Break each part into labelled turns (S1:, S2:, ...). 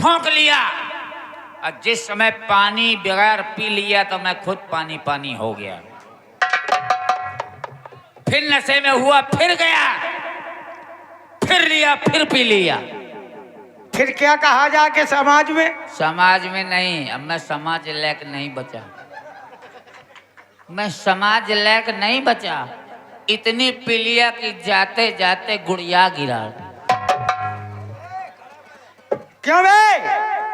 S1: ठोंक लिया और जिस समय पानी बगैर पी लिया तो मैं खुद पानी पानी हो गया। फिर नशे में हुआ, फिर गया, फिर लिया, फिर पी लिया।
S2: फिर क्या कहा जाके समाज में?
S1: समाज में नहीं, अब मैं समाज लायक नहीं बचा, मैं समाज लायक नहीं बचा। इतनी पी लिया कि जाते जाते गुड़िया गिरा।
S2: क्यों भाई?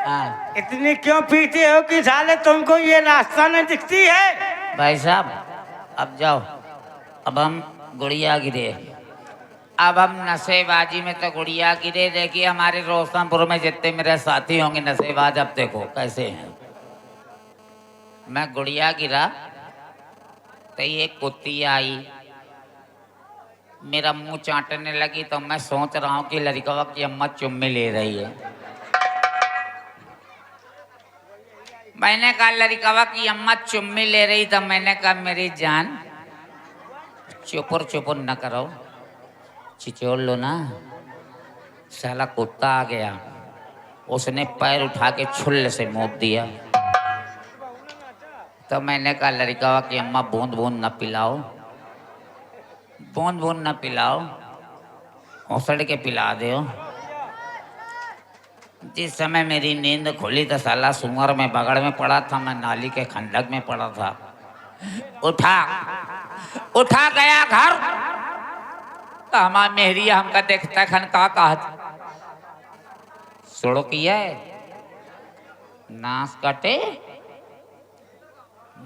S1: हाँ
S2: इतनी क्यों पीते हो कि साले तुमको ये रास्ता नहीं दिखती है?
S1: भाई साहब अब जाओ, अब हम गुड़िया गिरे, अब हम नशेबाजी में तो गुड़िया गिरे। देखिए हमारे रोशनपुर में जितने मेरे साथी होंगे नशेबाज, अब देखो कैसे हैं। मैं गुड़िया गिरा तो ये कुत्ती आई, मेरा मुंह चाटने लगी। तो मैं सोच रहा हूँ कि लड़का की अम्मा चुम्मी ले रही है। मैंने कहा लड़का की अम्मा चुम्मी ले रही, तो मैंने कहा मेरी जान चुपुर चुपुर न करो, चिचोड़ लो ना। साला कुत्ता आ गया, उसने पैर उठा के छुल्ल से मोड़ दिया। तो मैंने कहा लड़का की अम्मा बूंद बूंद न पिलाओ, बूंद बूंद न पिलाओ, औसड़ के पिला दो। जिस समय मेरी नींद खुली तो साला सुअर में बगड़ में पड़ा था, मैं नाली के खंडक में पड़ा था। उठा गया घर तो हमारा मेहरिया हमका देखता खन का सुड़ो किया नाश कटे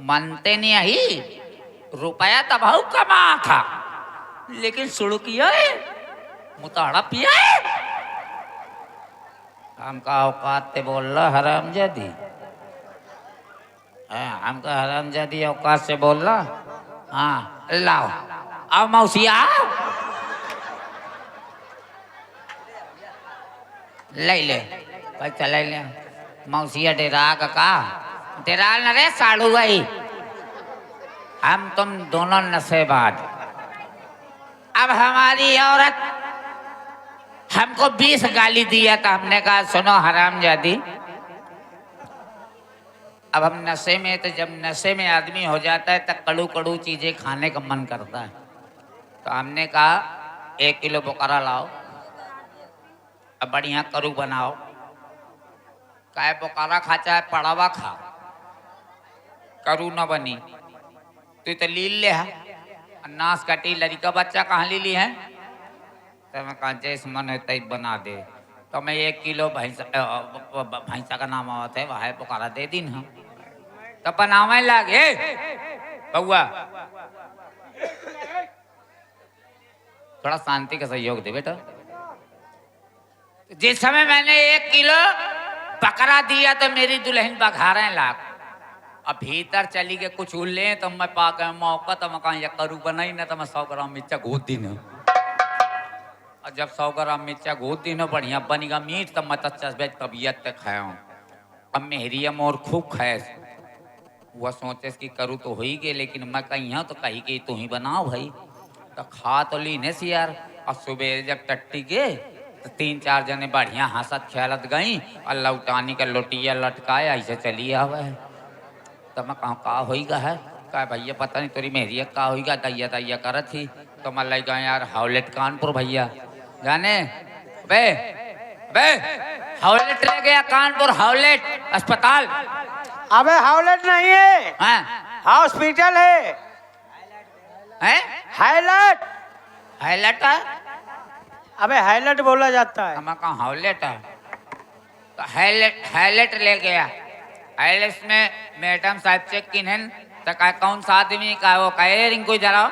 S1: मनते नहीं आई, रुपया तबाहू कमा था, लेकिन सुड़ो किया है, मुताड़ा पिया है। हमका औकात ते बोल रहा हरामजादी, हमका हरामजादी औकात से बोल रहा। हाँ लाओ आओ मौसिया, ले ले पैसा ले ले। मौसिया डेरा का डेरा न रे साड़ू भाई, हम तुम दोनों नशेबाज। अब हमारी औरत हमको 20 गाली दिया था, हमने कहा सुनो हरामजादी, अब हम नशे में, तो जब नशे में आदमी हो जाता है तो कड़ू कड़ू चीजें खाने का मन करता है। तो हमने कहा 1 किलो बकरा लाओ, अब बढ़िया करू बनाओ। काय बकरा खा चाहे पड़ावा खा, करू न बनी। तो लील ले है नाश कटी, लड़का बच्चा कहाँ ली है। तो मैं कहा जैस मन होता है बना दे। तो मैं 1 किलो भैंसा का नाम आवत है, वह बकरा दे दिन हम तो बनावे लागे। बउआ थोड़ा शांति का सहयोग दे बेटा। जिस समय मैंने 1 किलो बकरा दिया तो मेरी दुल्हन बघारे लाग। अब भीतर चली के कुछ उल्ले तो मैं पा के मौका, तो मैं कहा या करू बनाई ना, तो मैं 100 ग्राम मिर्चा घोट दी न। और जब 100 ग्राम मिर्चा घोट दी न बढ़िया बनेगा मीट, तब मैं तबीयत तक खाया हूँ। अब मेहरिया मोर खूब खाए, वह सोचे कि करूँ तो हो ही गए, लेकिन मैं कहीं हूँ तो कही कि तू ही बनाओ भाई। तो खा तो ली ने यार। और सुबह जब टट्टी गए तो 3-4 जने बढ़िया हंसत खेलत गई और लौटानी का लोटिया लटकाए ऐसे चली आवे। तो मैं कहूँ का होगा है, कहा भैया पता नहीं तेरी मेहरिया का होगा, दैया दैया करत थी। तो मैं लग गया यार हावलेट कानपुर भैया जाने बे बे हावलेट ले गया कानपुर, हावलेट अस्पताल।
S2: अबे हावलेट नहीं है, हॉस्पिटल है। हाईलाइट
S1: हाईलाइट है,
S2: अबे हाईलाइट बोला जाता है।
S1: हम कहा हावलेट है। तो हाईलाइट ले गया। हाईलाइट में मैडम साहब चेक किन्हन तो कहा कौन सा आदमी का वो कहे रिंकू जरा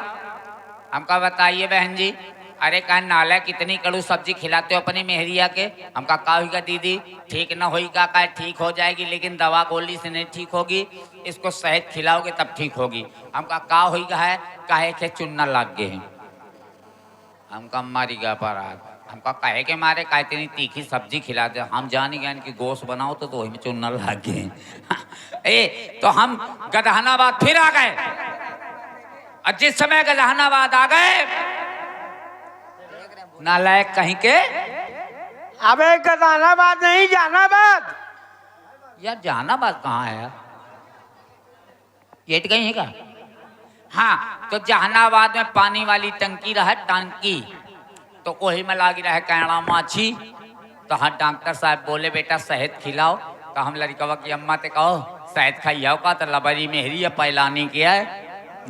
S1: हमका बताइए बहन जी। अरे कहा नाला कितनी कड़ू सब्जी खिलाते हो अपनी मेहरिया के। हमका का होगा दीदी, ठीक ना होगा का ठीक हो जाएगी, लेकिन दवा गोली से नहीं ठीक होगी, इसको शहद खिलाओगे तब ठीक होगी। हमका का होगा है, काहे के चुनना लग गए हैं। हमका मारी गा पर हमका कहे के मारे का इतनी तीखी सब्जी खिला दे। हम जान गए कि गोश्त बनाओ तो वही में चुनना लग गए। तो हम गदहनाबाद फिर आ गए। और जिस समय गदहनाबाद आ गए नालायक कहीं के।
S2: अबे गदहनाबाद नहीं जहानाबाद।
S1: यार जहानाबाद कहाँ है यार? ये कहीं है क्या? हाँ, तो जहानाबाद में पानी वाली टंकी रहा टंकी, तो वही में लागी रहा कैणा माछी। तो हाँ डॉक्टर साहब बोले बेटा शहद खिलाओ। तो हम लड़कवा की अम्मा ते कहो शहद खाइयो का, तो लबरी मेहरी पैलानी किया है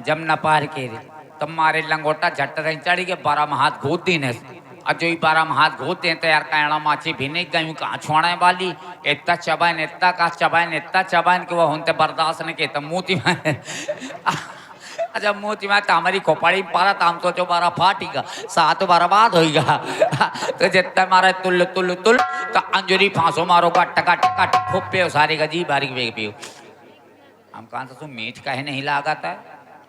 S1: जब न पार के रे। तो मारे लंगोटा झट रही चढ़ी के 12 हाथ घोद दिन है। और जो ही 12 हाथ घोदते हैं तो यार कैणा माछी भी नहीं गई कहाँ छोड़े वाली। इतना चबाइन इतना का चबाइन इतना चबाइन कि वो होते बर्दाश्त नहीं के तो मोती में अच्छा मोती में तो हमारी खोपड़ी पारा तो हम सोचो 12 फाटीगा 7 बर्बाद होगा। तो जितना मारा तुल तुल तुल तो अंजुरी फांसो मारो कट कट कट खूब पे सारी का जी बारीक बेग पियो। हम कहाँ से मीठ कहे नहीं लागत है।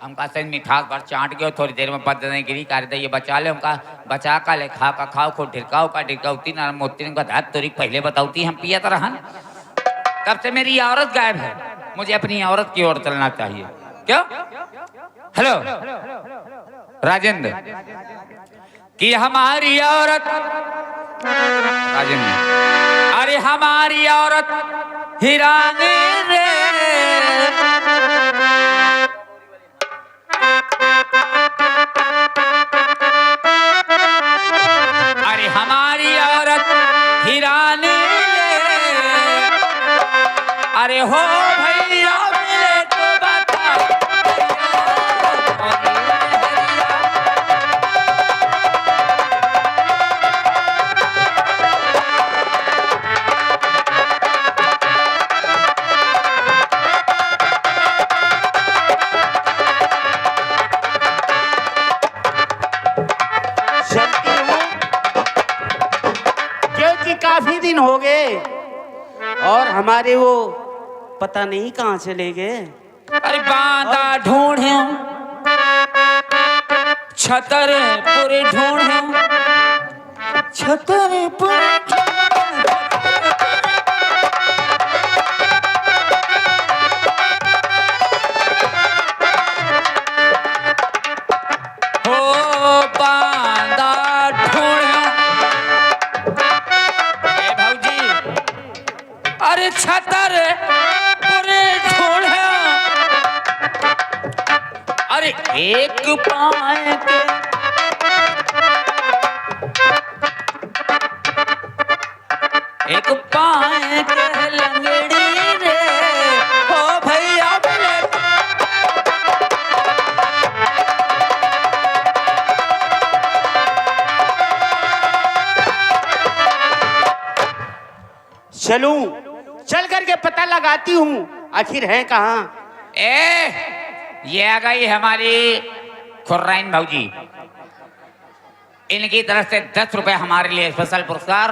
S1: हम कहा से मिठास भर चाट गयो थोड़ी देर में बद नहीं गिरी कर दे ये बचा ले। हम कहा बचा का ले खा का खाओ खूब ढिरकाओ का ढिरकाउती ना मोती ने बता तोरी पहले बताऊती हम पिया तो रहन। तब से मेरी औरत गायब है। मुझे अपनी औरत की ओर चलना चाहिए। क्यों? हेलो राजेंद्र कि हमारी औरत राजेंद्र अरे हमारी औरत हिरानी रे। अरे हमारी औरत हिरानी रे। अरे हो भैया मिले तो बताओ।
S2: काफी दिन हो गए और हमारे वो पता नहीं कहाँ चले गए।
S1: अरे बांदा ढूंढे छतरपुर ढूंढे छतरपुर हो बांदा ढूंढे। अरे छतरपुर ढूंढे। अरे एक पाए के एक पाए के लंगड़ी रे। ओ भैया मिले
S2: चलूं चल करके पता लगाती हूँ आखिर है कहाँ।
S1: ये आ गई हमारी खुर्राइन भौजी। इनकी तरफ से 10 रुपए हमारे लिए स्पेशल पुरस्कार।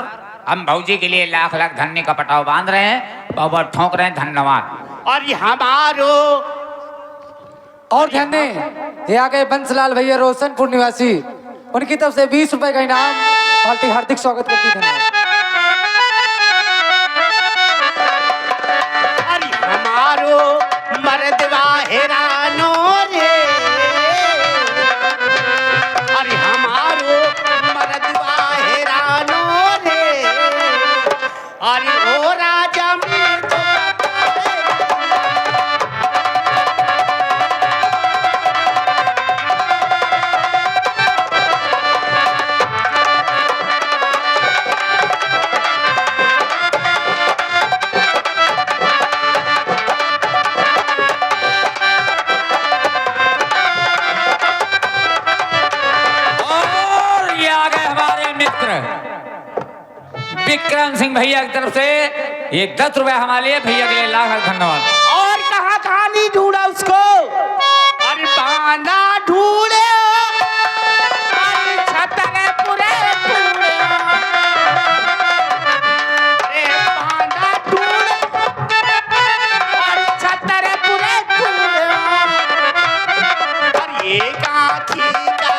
S1: हम भौजी के लिए लाख लाख धन्य का पटाव बांध रहे हैं। बहुत ठोक रहे हैं। धन्यवाद।
S2: और ये हमारो
S3: और ध्यान दें ये आ गए बंसलाल भैया रोशनपुर निवासी। उनकी तरफ से 20 रुपए का इनाम। पार्टी हार्दिक स्वागत करती है। धन्यवाद।
S2: मर्दवा हैरानो रे। अरे हमारो मर्दवा हैरानो रे। अरे ओ राजा में तो
S1: विक्रम सिंह भैया की तरफ से ये 10 रुपए हमारे लिए। भैया के लिए लाख लाख धन्यवाद।
S2: और कहाँ कहाँ नहीं ढूंढा उसको। अरे बांधा ढूंढे छतरपुर ढूंढे। अरे बांधा ढूंढे छतरपुर ढूंढे। और ये काठी का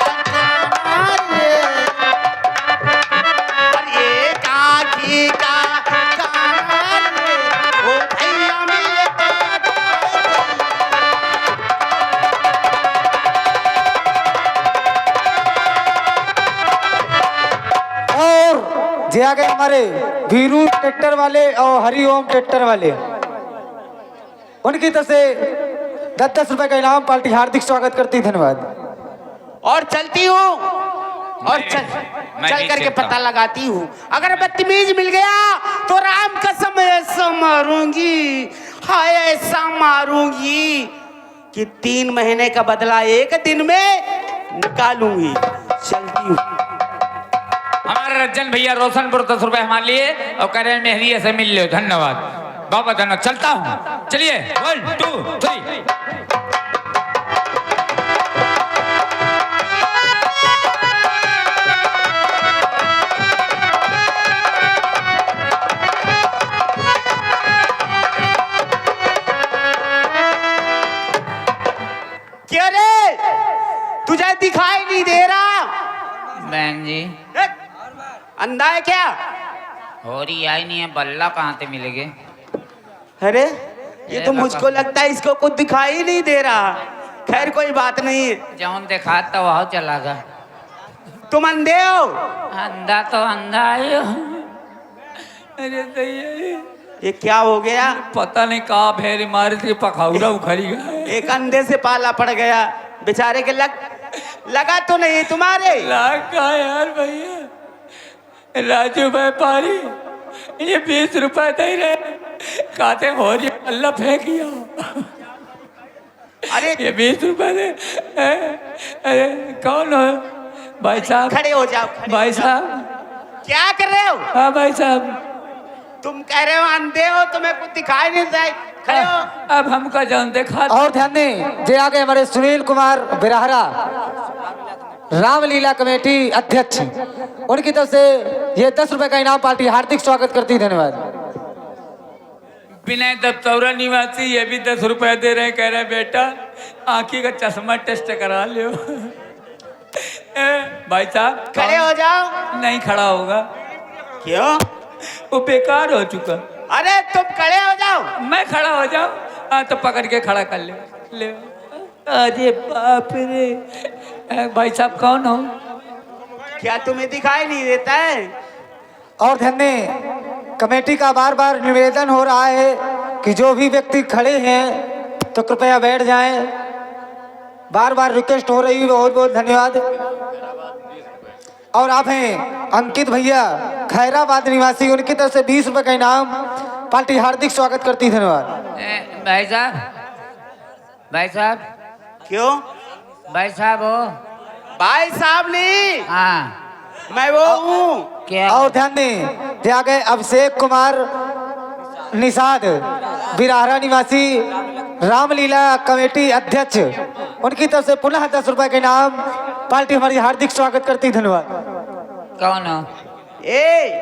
S3: जे आ गए हमारे वीरू ट्रैक्टर वाले और हरिओम ट्रैक्टर वाले। उनकी तरफ से 10-10 रुपए का इनाम पार्टी हार्दिक स्वागत करती है। धन्यवाद।
S2: और चलती हूँ और
S1: मैं
S2: चल
S1: भी
S2: करके
S1: चलता
S2: पता
S1: हूँ।
S2: लगाती हूँ। अगर बदतमीज मिल गया तो राम कसम ऐसा मारूंगी, हाय ऐसा मारूंगी कि 3 महीने का बदला 1 दिन में निकालूंगी। चलती हूँ।
S1: हमारे रज्जन भैया रोशनपुर 10 रुपए हमारे लिए और कह रहे हैं मेहरिया से मिल लो। धन्यवाद, बहुत बहुत धन्यवाद। चलता हूँ, चलिए 1 2 3।
S2: क्या रे, तुझे दिखाई नहीं दे रहा?
S1: बहन जी
S2: अंधा है क्या?
S1: हो रही आई नहीं है, बल्ला कहाँ से मिलेगे?
S2: अरे ये तो मुझको लगता है इसको कुछ दिखाई नहीं दे रहा। खैर कोई बात नहीं,
S1: जौन देखा तो वह चला गया।
S2: तुम अंधे हो?
S1: अंधा तो अंधा है। अरे दैया,
S2: ये क्या हो गया?
S1: पता नहीं कहा भेरी मारी थी, पखाउरा उखड़ी गया।
S2: एक अंधे से पाला पड़ गया बेचारे के। लगा तो नहीं तुम्हारे?
S1: लागा यार भैया, राजू व्यापारी ये 20 रुपए दे रहे, कहते हो रही अल्लाह फेंक गया।
S2: अरे
S1: ये 20 रुपए दे। अरे कौन हो भाई साहब?
S2: खड़े हो जाओ, खड़े
S1: भाई
S2: हो जाओ।
S1: साहब,
S2: क्या कर रहे हो?
S1: हाँ भाई साहब।
S2: तुम कह रहे हो अंधे हो, तुम्हें कुछ दिखाई नहीं दे। खड़े हो।
S1: अब हमका जान देखा।
S3: और ध्यान दें, जे आगे हमारे सुनील कुमार बिराहरा रामलीला कमेटी अध्यक्ष, उनकी तरफ से ये 10 रुपए का इनाम पार्टी हार्दिक स्वागत करती है। धन्यवाद।
S1: विनय दत्तौरा निवासी ये भी 10 रुपए दे रहे, कह रहे बेटा आंखी का चश्मा टेस्ट करा लो। भाई साहब
S2: खड़े हो जाओ।
S1: नहीं खड़ा होगा,
S2: क्यों?
S1: वो बेकार हो चुका।
S2: अरे तुम खड़े हो जाओ।
S1: मैं खड़ा हो जाऊं? हाँ तो पकड़ के खड़ा कर ले। अरे बाप रे, भाई साहब कौन हो?
S2: क्या तुम्हें दिखाई नहीं देता है?
S3: और ध्यान दें, कमेटी का बार बार निवेदन हो रहा है कि जो भी व्यक्ति खड़े हैं तो कृपया बैठ जाएं। बार बार रिक्वेस्ट हो रही है। बहुत बहुत धन्यवाद। और आप हैं अंकित भैया खैराबाद निवासी, उनकी तरफ से 20 रुपए का इनाम पार्टी हार्दिक स्वागत करती है। धन्यवाद।
S1: भाई साहब, भाई साहब।
S2: क्यों?
S1: भाई साहब हो?
S2: भाई साहब नहीं,
S1: हाँ
S2: मैं वो हूँ।
S1: क्या?
S3: और ध्यान दें, जे आगे अभिषेक कुमार निषाद बिराहरा निवासी रामलीला कमेटी अध्यक्ष, उनकी तरफ से पुनः 10 रुपए के इनाम पार्टी हमारी हार्दिक स्वागत करती है। धन्यवाद।
S1: कौन हो?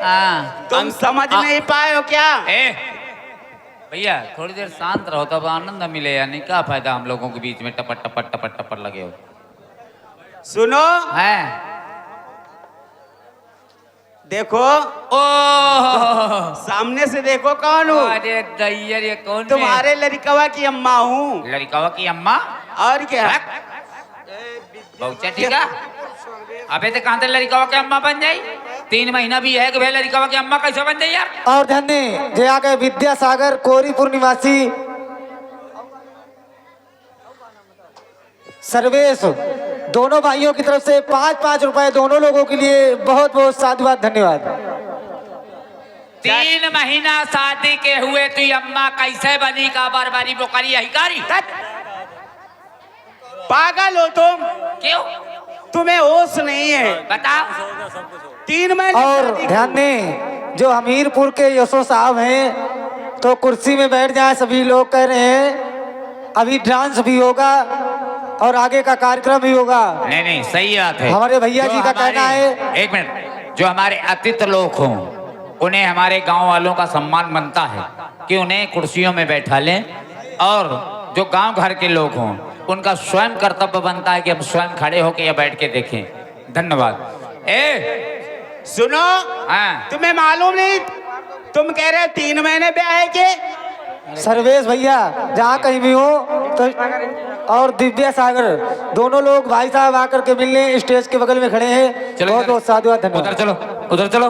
S1: हाँ
S2: तुम समझ नहीं पाए हो क्या?
S1: भैया थोड़ी देर शांत रहो तब आनंद मिले, या नहीं क्या फायदा हम लोगों के बीच में टपट टपट टपट टपट लगे हो।
S2: सुनो,
S1: है
S2: देखो।
S1: ओ
S2: सामने से देखो कौन हूँ?
S1: अरे दैयर, ये कौन?
S2: तुम्हारे लड़कवा की अम्मा हूँ।
S1: लड़कावा की अम्मा?
S2: और क्या?
S1: बहुत ठीक है। अबे तो कहाँ से लड़कावा की अम्मा बन जाई? 3 महीना भी है कि भाई लड़कावा की अम्मा कैसे बन जाई यार?
S3: और ध्यान दें, जे आगे विद्यासागर कोरीपुर निवासी सर्वेश, दोनों भाइयों की तरफ से 5-5 रुपए दोनों लोगों के लिए बहुत बहुत साधुवाद। धन्यवाद।
S1: 3 महीना शादी के हुए तू अम्मा कैसे बनी का बार-बारी बोकारी हिकारी?
S2: पागल हो तुम?
S1: क्यों?
S2: तुम्हें होश नहीं है?
S1: बताओ।
S2: 3 महीने
S3: और ध्यान दें, जो हमीरपुर के यशो साहब हैं तो कुर्सी में बैठ जाएं। सभी लोग कह रहे हैं अभी डांस भी होगा और आगे का कार्यक्रम भी होगा।
S1: नहीं नहीं सही बात है।
S3: हमारे भैया जी का कहना है,
S1: एक मिनट, जो हमारे अतिथि लोग हों उन्हें हमारे गांव वालों का सम्मान बनता है कि उन्हें कुर्सियों में बैठा लें, और जो गांव घर के लोग हों उनका स्वयं कर्तव्य बनता है कि हम स्वयं खड़े होकर या बैठ के देखें। धन्यवाद।
S2: सुनो,
S1: हाँ
S2: तुम्हें मालूम नहीं? तुम कह रहे हो 3 महीने पे आए के?
S3: सर्वेश भैया जहाँ कहीं भी हो तो, और दिव्या सागर, दोनों लोग भाई साहब आकर के मिलने स्टेज के बगल में खड़े हैं।
S1: चलो
S3: बहुत बहुत साधुवाद। धन्यवाद।
S1: उधर चलो, उधर चलो।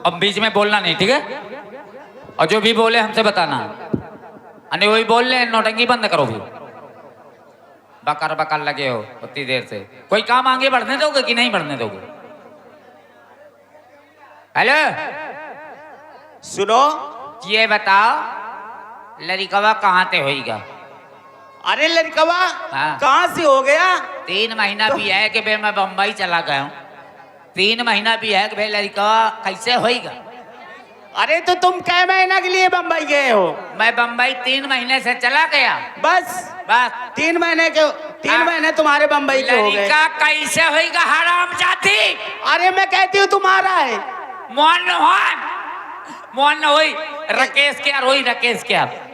S1: अब बीच में बोलना नहीं, ठीक है? और जो भी बोले हमसे बताना। अने वही बोल रहे हैं, नौटंकी बंद करो भी। बकर बकर लगे हो उतनी देर से। कोई काम आगे बढ़ने दोगे कि नहीं बढ़ने दोगे? हेलो,
S2: सुनो,
S1: ये बताओ लड़कवा कहाँ ते होईगा?
S2: अरे लड़कवा
S1: हाँ।
S2: कहाँ से हो गया?
S1: 3 महीना भी है कि भाई मैं बम्बई चला गया हूँ। 3 महीना भी है कि भाई लड़कवा कैसे होईगा?
S2: अरे तो तुम कै महीना के लिए बम्बई गए हो?
S1: मैं बम्बई 3 महीने से चला गया।
S2: बस
S1: बस
S2: 3 महीने के 3 महीने तुम्हारे बम्बई के हो गए।
S1: लड़का कैसे होईगा हराम जाती?
S2: अरे मैं कहती हूँ तुम्हारा है।
S1: मोहन मोहन होई राकेश के यार, होई राकेश के यार।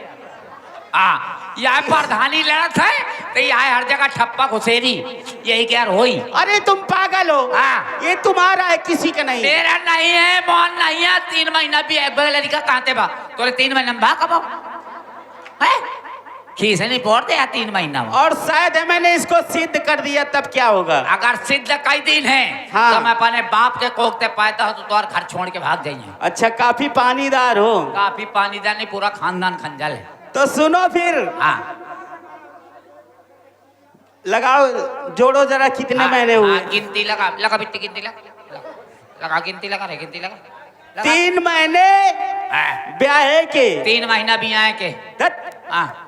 S1: यहाँ प्रधानी लड़त है तो यहाँ हर जगह ठप्पा घुसेरी, यही क्या होई?
S2: अरे तुम पागल हो।
S1: हाँ।
S2: ये तुम्हारा है, किसी का नहीं।
S1: मेरा नहीं है, मोहन नहीं है। 3 महीना भी एक बार लड़का कहते बा तो 3 महीना में भाग है खीसे नहीं पड़ते यार 3 महीना में।
S2: और शायद मैंने इसको सिद्ध कर दिया तब क्या होगा?
S1: अगर सिद्ध कई दिन है
S2: हाँ।
S1: तो मैं अपने बाप के कोखते पाता हूँ तो तुम्हारे घर छोड़ के भाग जाइए।
S2: अच्छा, काफी पानीदार हो।
S1: काफी पानीदार नहीं, पूरा खानदान खंजल है।
S2: तो सुनो फिर।
S1: हाँ
S2: लगाओ, जोड़ो जरा कितने
S1: हाँ,
S2: महीने हुए?
S1: हाँ, गिनती लगा लगा बिट्टी गिनती लगा गिनती लगा रे गिनती लगा।
S2: 3 महीने
S1: हाँ।
S2: ब्याहे के।
S1: 3 महीना भी आए के।
S2: धत।
S1: हाँ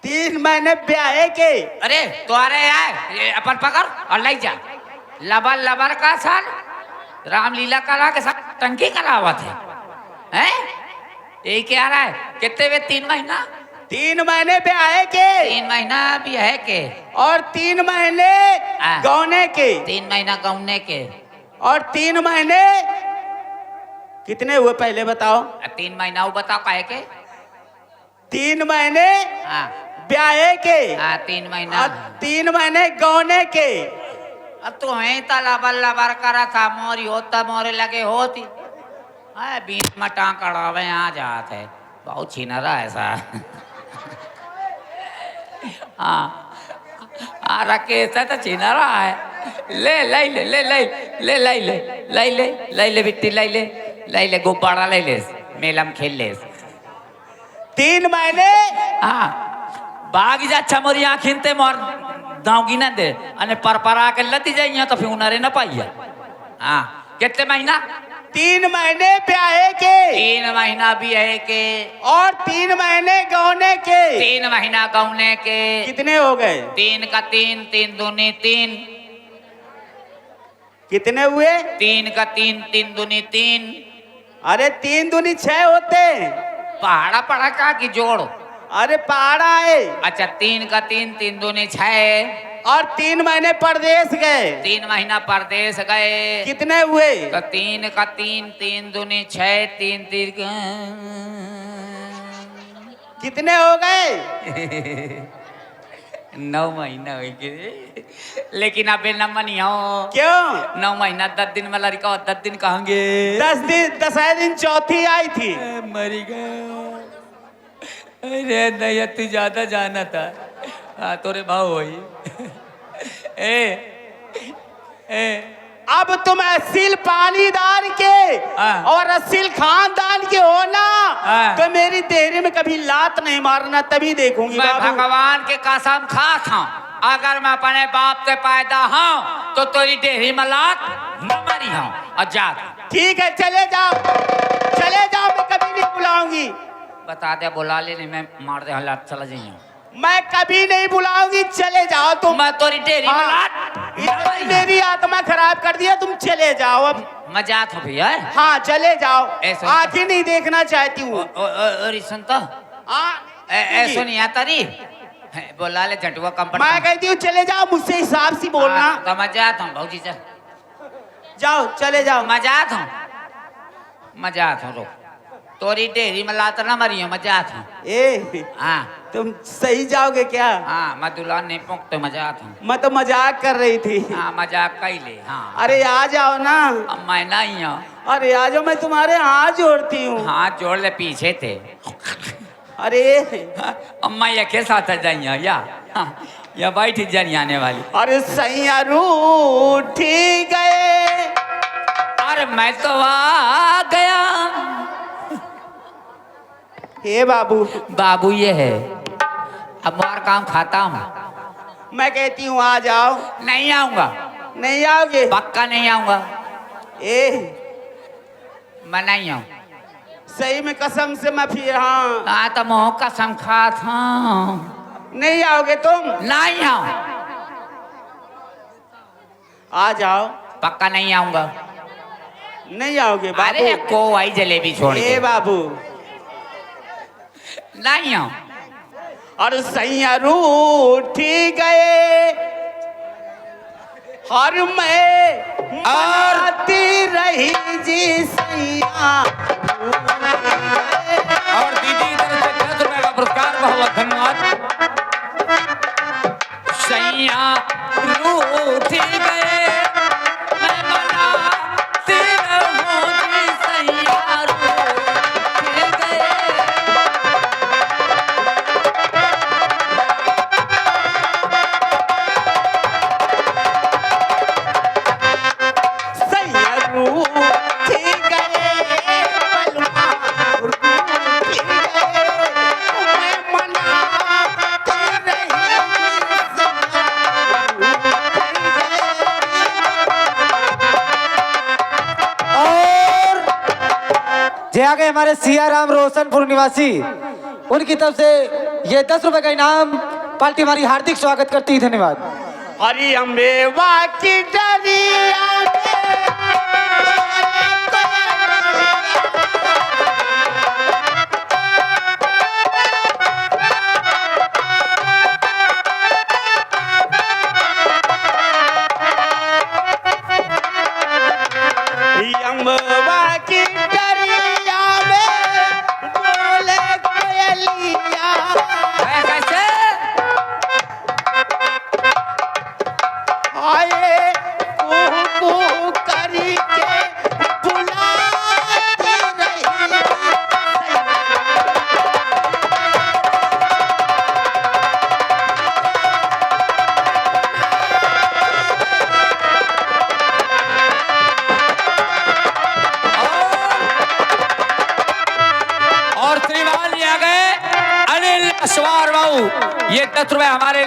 S2: 3 महीने ब्याहे के।
S1: अरे तुम्हारे आए अपन पकड़ और ले जा। लबर लबर का साल रामलीला करा के साथ टंकी करावत है। ये क्या रहा है? कितने वे 3 महीना?
S2: 3 महीने ब्याहे के
S1: 3 महीना भी है के
S2: और 3 महीने
S1: हाँ।
S2: गौने के
S1: 3 महीना गौने के
S2: और 3 महीने कितने हुए पहले बताओ?
S1: 3 महीना वो बताओ काहे के?
S2: 3 महीने
S1: हाँ
S2: ब्याहे के
S1: 3 महीना
S2: और 3 महीने गौने के।
S1: अब तुम्हें तो लबर लबर करा था, मोरी होता मोरे लगे होती। बीच में टाँग कड़ावे आ जाते, बहुत छीना रहा ऐसा। हाँ राकेश तो छीना रहा है। ले ले ले ले ले ले ले ले ले ले ले ले बिट्टी ले ले ले ले गुब्बारा ले ले, मेलम खेल ले।
S2: 3 महीने
S1: हाँ बाग जा छमोरी आँखिन ते मोर दाऊगी ना दे अने परपरा के लती जाइए तो फिर उनारे न पाइए। हाँ कितने महीना?
S2: 3 महीने ब्याहे के
S1: 3 महीना भी है के
S2: और 3 महीने गौने के।
S1: 3 महीना गौने के।
S2: कितने हो गए?
S1: 3 का 3, 3 दूनी 3।
S2: कितने हुए?
S1: 3 का 3, 3 दूनी 3।
S2: अरे 3 दूनी 6 होते।
S1: पहाड़ा पड़ा का की जोड़?
S2: अरे पहाड़ा है।
S1: अच्छा 3 का 3, 3 दूनी 6
S2: और 3 महीने परदेश गए।
S1: 3 महीना परदेश गए।
S2: कितने हुए?
S1: तो 3 का 3, 3 दूनी 6, 3 3
S2: कितने हो गए?
S1: 9 महीना हो गए। लेकिन अबे न मनियो।
S2: क्यों?
S1: 9 महीना 10 दिन में लड़का और 10 दिन कहेंगे
S2: 10 दिन 10 दिन चौथी आई थी।
S1: मरी गया। अरे नहीं तू ज्यादा जाना था। हाँ तोरे भाव होई।
S2: अब तुम असील पानीदार के
S1: हाँ।
S2: और असील खानदान के हो ना,
S1: हाँ।
S2: तो मेरी देहरी में कभी लात नहीं मारना, तभी देखूंगी
S1: मैं
S2: बाबू।
S1: भगवान के कसम खाता हूँ, अगर मैं अपने बाप से पैदा हूँ तो तेरी डेहरी में लात न मरी हूँ। और जा
S2: ठीक है, चले जाओ चले जाओ, मैं कभी नहीं बुलाऊंगी।
S1: बता दे बुला ले, नहीं मैं मार दे हालात चला जाइए।
S2: मैं कभी नहीं बुलाऊंगी, चले जाओ तुम।
S1: मैं तोरी डेहरी में
S2: हाँ।
S1: लात
S2: इधर मेरी आत्मा खराब कर दिया, तुम चले जाओ अब।
S1: मजाक हो भैया।
S2: हाँ चले जाओ,
S1: ऐसे-
S2: आंखें नहीं देखना चाहती हूँ।
S1: और सुन तो ऐसो नहीं आता री बोला ले झटुआ कंपनी।
S2: मैं कहती हूँ चले जाओ, मुझसे हिसाब से बोलना।
S1: तो मजाक हूँ भाजी चल
S2: जाओ चले जाओ।
S1: मजाक हूँ रो तोरी डेहरी में लात ना मरी हूँ, मजाक हूँ।
S2: ए
S1: हाँ
S2: तुम सही जाओगे क्या?
S1: हाँ मैं दुल्हन नहीं पहुँच तो मजाक हूँ।
S2: मैं तो मजाक कर रही थी।
S1: हाँ मजाक कई ले। हाँ
S2: अरे आ जाओ ना।
S1: अब मैं नहीं हूँ।
S2: अरे आ जाओ, मैं तुम्हारे हाथ जोड़ती हूँ।
S1: हाथ जोड़ ले, पीछे थे।
S2: अरे
S1: अम्मा ये के साथ जाइए या बैठ जानी आने वाली।
S2: अरे सैया रूठी गए।
S1: अरे मैं तो आ गया।
S2: हे बाबू,
S1: बाबू ये है। अब मार काम खाता हूँ।
S2: मैं कहती हूँ आ जाओ।
S1: नहीं आऊंगा।
S2: नहीं आओगे?
S1: पक्का नहीं आऊंगा।
S2: ए
S1: मैं नहीं आऊँ।
S2: सही में कसम से मैं फिर हाँ।
S1: हाँ तो मोह कसम खा था।
S2: नहीं आओगे तुम?
S1: नहीं आऊँ।
S2: आ जाओ।
S1: पक्का नहीं आऊंगा।
S2: नहीं आओगे बाबू?
S1: अरे को आई जलेबी छोड़
S2: ए
S1: के।
S2: बाबू,
S1: नहीं आऊँ।
S2: और सैया रूठी गए हर मैं मनाती रही जी सैया।
S1: और दीदी इधर से 10 रुपए का पुरस्कार, बहुत धन्यवाद। सैया रूठी गए मैं मनाती रहूं जी, सैया रूठी गए।
S2: सैया रूठी गए बलमा रूठी गए मैं मनाती रही
S3: और जे आ गए हमारे सियाराम रोशनपुर निवासी, उनकी तरफ से ये 10 रुपए का इनाम पार्टी हमारी हार्दिक स्वागत करती है। धन्यवाद।
S2: हरि अम्बेवा की डरिया अम्बेवा की डरिया में बोले कोयलिया।
S1: कैसे?
S2: आए कुहू करी के बुलाती रही।
S1: और श्रीमान ये आ गए अनिल असवार बाबू, ये 10 रुपए हमारे